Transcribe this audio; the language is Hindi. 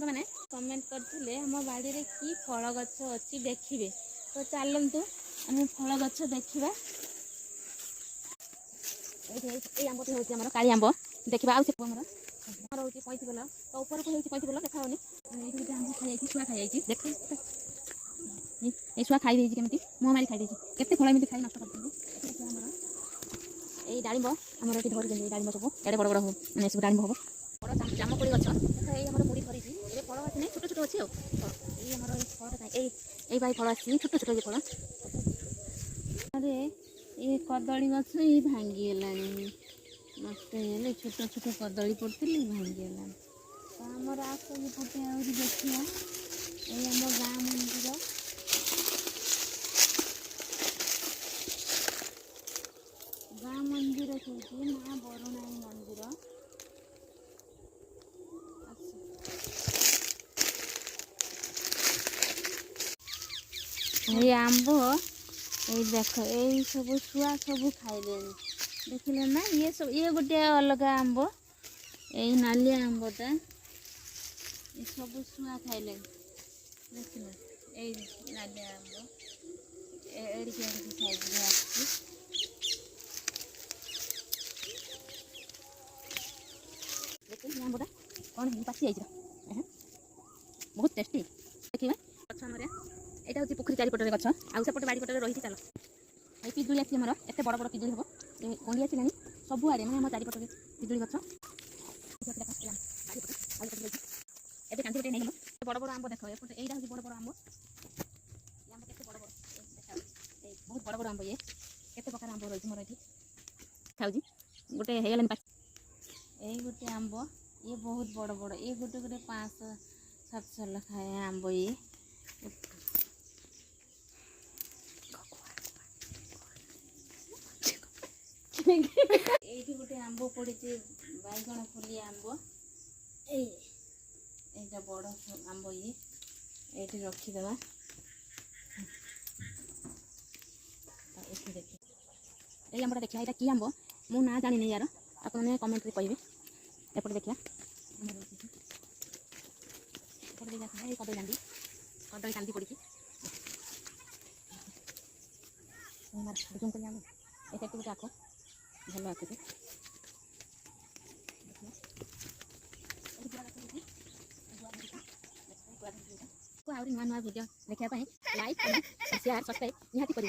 सांग मैंने कमेंट करते आम बाड़ी रे कि फल गछ अच्छी देखिए तो चलतु आम फल गछ देखा ये आंब हूँ आम काली आंब देखा आम हूँ पैंती बेल तो ऊपर को पैंती बेल देखा ये आंब खाई छुआ खाई देख ये छुआ खाई केमी मुँह मारी खाई केते फल एमती खाई नष्ट कर ये डालिंब आमर ये धरी डालिंब सब एडे बड़ बड़ हम मैंने सब डालिंब हम बड़ जामकोड़ी गछ ये मुड़ी धरी ये फल आसी छोट छोट अच्छी ये फल ये भाई फल आसी छोट छोट ये फल अरे ये कदली गछ ये भांगीगला नष्ट हो छोट छोट कदली पड़ती भांगीगला तो आमर आसपटे आ देखिए ये आम गाँ मंदिर गाँ मंदिर कहते माँ बरुणाई मंदिर ये आंब ये देख ये सब छुआ सब खाइले देखिले ना ये सब ये गोटे अलग आंब ये नालिया आंबटा ये सब छुआ खाइले देखिले ये नालिया आंब एड़िके खाई आंबटा कौन पाची जाइए बहुत टेस्टी देखिए गछ आम यहाँ हूँ पोखरी चारिपटे गछ आउ सेपटे बाड़ी पटे रही चल ये पिजुड़ी आसी आमर एत बड़ बड़ पिजुड़ी हम कंडी आसानी सबुआड़े मैंने आम चारिपटे पिजुड़ी गछ ए कांदी नहीं बड़ बड़ आंब देख एपटे यहाँ हूँ बड़ बड़ आंब आंब के बड़ बड़ बहुत बड़ बड़ आंब ये केते प्रकार आंब रही मोर ये खाऊँ गोटे हो ये गोटे आंब ये बहुत बड़ बड़ ये गोटे गोटे 500-700 लखाए आंब ये ये गोटे आंब पड़ी बैगण फुली आंब ये बड़ आंब ये रखीदे देखिए ये आंबटा देखिए यहाँ कि आंब मु ना जानी यार आपने कमेंट कहे एपटे देखिए कदली कांदी पड़ी गोटे आख भल आखुचे नुआ नुआ भिडियो देखा लाइक शेयर सब्सक्राइब निहाती करिए।